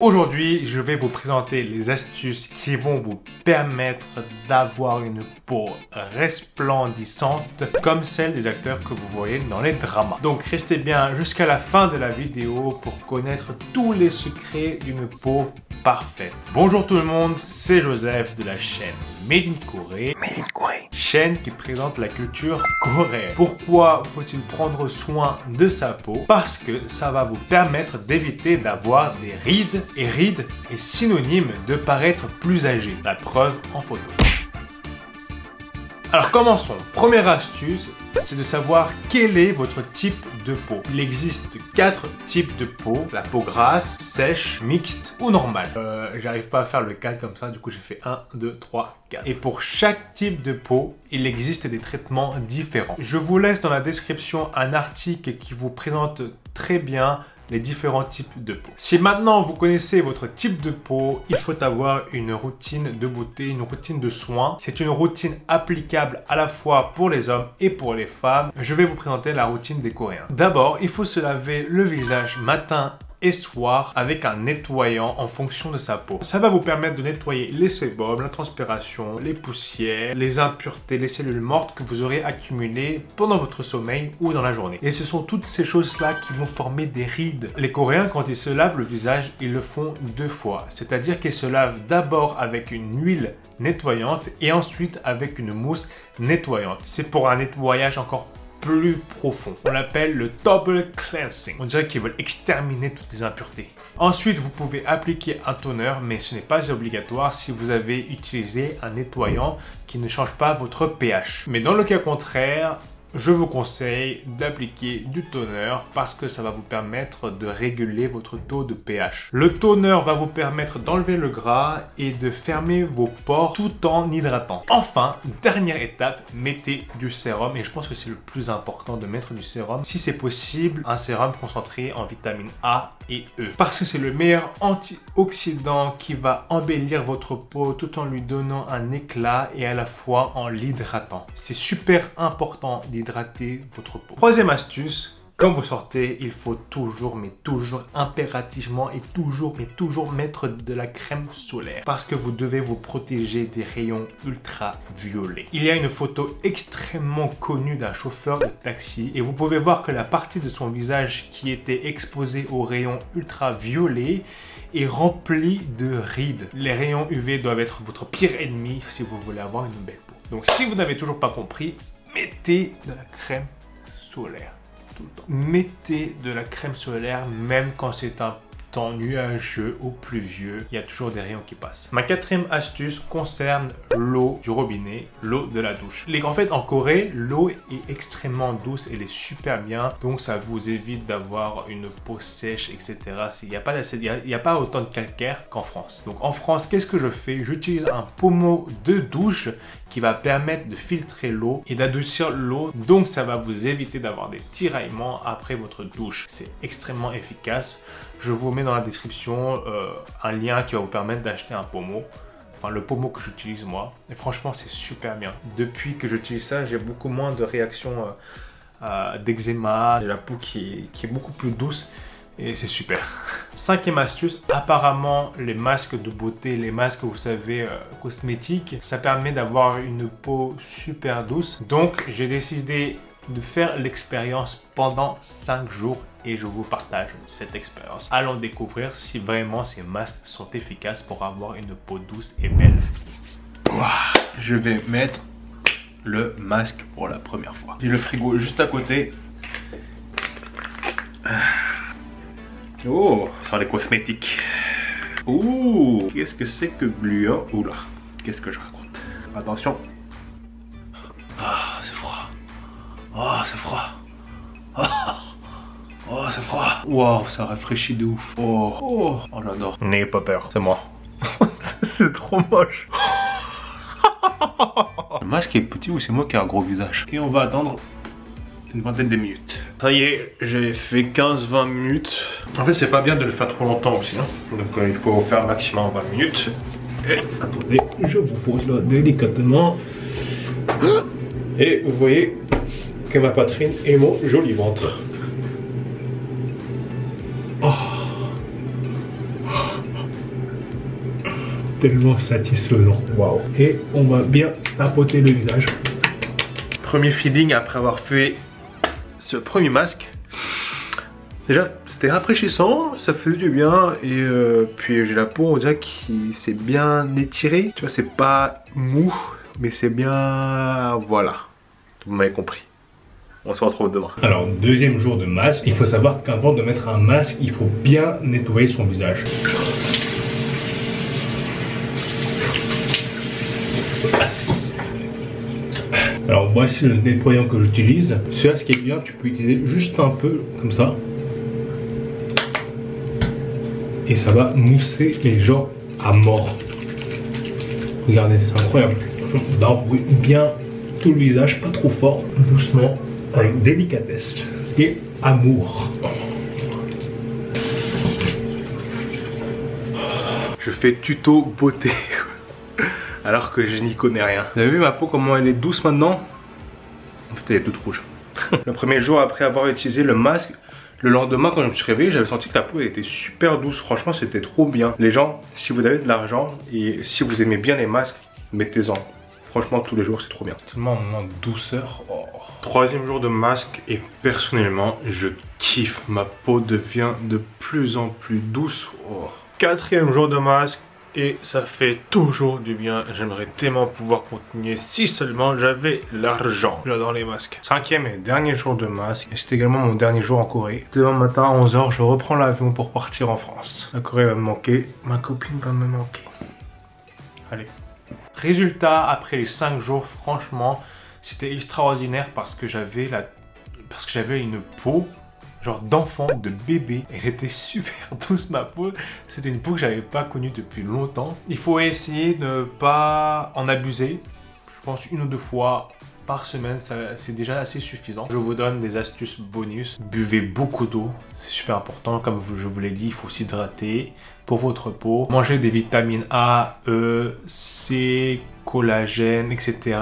Aujourd'hui, je vais vous présenter les astuces qui vont vous permettre d'avoir une peau resplendissante comme celle des acteurs que vous voyez dans les dramas. Donc restez bien jusqu'à la fin de la vidéo pour connaître tous les secrets d'une peau parfaite. Bonjour tout le monde, c'est Joseph de la chaîne Made in Corée. Chaîne qui présente la culture coréenne. Pourquoi faut-il prendre soin de sa peau? Parce que ça va vous permettre d'éviter d'avoir des rides. Et ride est synonyme de paraître plus âgé. La preuve en photo. Alors commençons. Première astuce, c'est de savoir quel est votre type de peau. Il existe 4 types de peau. La peau grasse, sèche, mixte ou normale. J'arrive pas à faire le 4 comme ça, du coup j'ai fait 1, 2, 3, 4. Et pour chaque type de peau, il existe des traitements différents. Je vous laisse dans la description un article qui vous présente très bien les différents types de peau. Si maintenant vous connaissez votre type de peau, il faut avoir une routine de beauté, une routine de soins. C'est une routine applicable à la fois pour les hommes et pour les femmes. Je vais vous présenter la routine des Coréens. D'abord, il faut se laver le visage matin et soir avec un nettoyant en fonction de sa peau. Ça va vous permettre de nettoyer les sébums, la transpiration, les poussières, les impuretés, les cellules mortes que vous aurez accumulées pendant votre sommeil ou dans la journée. Et ce sont toutes ces choses-là qui vont former des rides. Les Coréens, quand ils se lavent le visage, ils le font 2 fois. C'est-à-dire qu'ils se lavent d'abord avec une huile nettoyante et ensuite avec une mousse nettoyante. C'est pour un nettoyage encore plus profond. On l'appelle le double cleansing. On dirait qu'ils veulent exterminer toutes les impuretés. Ensuite, vous pouvez appliquer un toner, mais ce n'est pas obligatoire si vous avez utilisé un nettoyant qui ne change pas votre pH. Mais dans le cas contraire, je vous conseille d'appliquer du toner parce que ça va vous permettre de réguler votre taux de pH. Le toner va vous permettre d'enlever le gras et de fermer vos pores tout en hydratant. Enfin, dernière étape, mettez du sérum et je pense que c'est le plus important de mettre du sérum. Si c'est possible, un sérum concentré en vitamine A et E. Parce que c'est le meilleur antioxydant qui va embellir votre peau tout en lui donnant un éclat et à la fois en l'hydratant. C'est super important d'hydrater votre peau. Troisième astuce, quand vous sortez, il faut toujours, mais toujours, impérativement et toujours, mais toujours mettre de la crème solaire. Parce que vous devez vous protéger des rayons ultraviolets. Il y a une photo extrêmement connue d'un chauffeur de taxi et vous pouvez voir que la partie de son visage qui était exposée aux rayons ultraviolets est remplie de rides. Les rayons UV doivent être votre pire ennemi si vous voulez avoir une belle peau. Donc si vous n'avez toujours pas compris, mettez de la crème solaire tout le temps. Mettez de la crème solaire même quand c'est un temps nuageux ou pluvieux, il y a toujours des rayons qui passent. Ma 4e astuce concerne l'eau du robinet, l'eau de la douche. En fait, en Corée, l'eau est extrêmement douce, elle est super bien, donc ça vous évite d'avoir une peau sèche, etc. Il n'y a pas autant de calcaire qu'en France. Donc en France, qu'est-ce que je fais? J'utilise un pommeau de douche qui va permettre de filtrer l'eau et d'adoucir l'eau, donc ça va vous éviter d'avoir des tiraillements après votre douche. C'est extrêmement efficace. Je vous mets dans la description un lien qui va vous permettre d'acheter un pommeau. Enfin, le pommeau que j'utilise moi. Et franchement, c'est super bien. Depuis que j'utilise ça, j'ai beaucoup moins de réactions d'eczéma. J'ai la peau qui est beaucoup plus douce. Et c'est super. 5e astuce, apparemment les masques de beauté, les masques vous savez cosmétiques, ça permet d'avoir une peau super douce. Donc j'ai décidé de faire l'expérience pendant 5 jours et je vous partage cette expérience. Allons découvrir si vraiment ces masques sont efficaces pour avoir une peau douce et belle. Je vais mettre le masque pour la première fois. J'ai le frigo juste à côté. Oh, ça sent les cosmétiques. Ouh, qu'est-ce que c'est que gluant? Oula, qu'est-ce que je raconte? Attention. Ah, c'est froid. Oh, c'est froid. Oh, c'est froid. Wow, ça rafraîchit de ouf. Oh, j'adore. N'ayez pas peur, c'est moi. C'est trop moche. Le masque est petit ou c'est moi qui ai un gros visage? Et on va attendre une vingtaine de minutes. Ça y est, j'ai fait 15-20 minutes. En fait, c'est pas bien de le faire trop longtemps aussi. Hein. Donc, il faut faire maximum 20 minutes. Et attendez, je vous pose là délicatement. Et vous voyez que ma poitrine et mon joli ventre. Oh. tellement satisfaisant. Waouh. Et on va bien tapoter le visage. Premier feeling après avoir fait ce premier masque. Déjà, c'était rafraîchissant, ça faisait du bien. Et puis j'ai la peau, on dirait qu'il s'est bien étiré. Tu vois, c'est pas mou, mais c'est bien... Voilà. Vous m'avez compris. On se retrouve demain. Alors, deuxième jour de masque. Il faut savoir qu'avant de mettre un masque, il faut bien nettoyer son visage. Alors voici le nettoyant que j'utilise. Celui-là, ce qui est bien, tu peux utiliser juste un peu comme ça. Et ça va mousser les gens à mort. Regardez, c'est incroyable. D'embrouiller bien tout le visage, pas trop fort, doucement, avec délicatesse et amour. Je fais tuto beauté alors que je n'y connais rien. Vous avez vu ma peau comment elle est douce maintenant? En fait elle est toute rouge. Le premier jour après avoir utilisé le masque, le lendemain quand je me suis réveillé, j'avais senti que la peau était super douce. Franchement c'était trop bien. Les gens, si vous avez de l'argent et si vous aimez bien les masques, mettez-en. Franchement tous les jours c'est trop bien. C'est tellement un moment de douceur. Oh. Troisième jour de masque et personnellement je kiffe. Ma peau devient de plus en plus douce. Oh. Quatrième jour de masque. Et ça fait toujours du bien. J'aimerais tellement pouvoir continuer si seulement j'avais l'argent. J'adore les masques. Cinquième et dernier jour de masque. Et c'est également mon dernier jour en Corée. Demain matin à 11 h, je reprends l'avion pour partir en France. La Corée va me manquer. Ma copine va me manquer. Allez. Résultat, après les 5 jours, franchement, c'était extraordinaire parce que j'avais une peau genre d'enfant, de bébé. Elle était super douce ma peau. C'était une peau que j'avais pas connue depuis longtemps. Il faut essayer de ne pas en abuser. Je pense 1 ou 2 fois par semaine, c'est déjà assez suffisant. Je vous donne des astuces bonus. Buvez beaucoup d'eau, c'est super important. Comme je vous l'ai dit, il faut s'hydrater pour votre peau. Mangez des vitamines A, E, C, collagène, etc.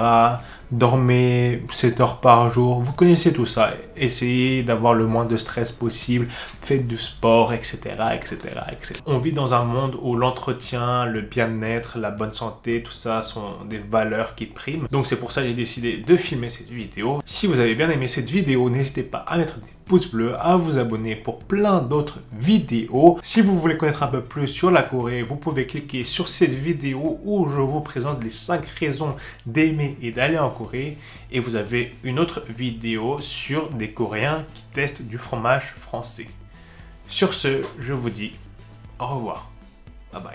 Dormez 7 heures par jour. Vous connaissez tout ça. Essayez d'avoir le moins de stress possible. Faites du sport, etc., etc., etc. On vit dans un monde où l'entretien, le bien-être, la bonne santé, tout ça sont des valeurs qui priment. Donc c'est pour ça que j'ai décidé de filmer cette vidéo. Si vous avez bien aimé cette vidéo, n'hésitez pas à mettre des pouces bleus, à vous abonner pour plein d'autres vidéos. Si vous voulez connaître un peu plus sur la Corée, vous pouvez cliquer sur cette vidéo où je vous présente les 5 raisons d'aimer et d'aller en Corée. Et vous avez une autre vidéo sur des Coréens qui testent du fromage français. Sur ce, je vous dis au revoir. Bye bye.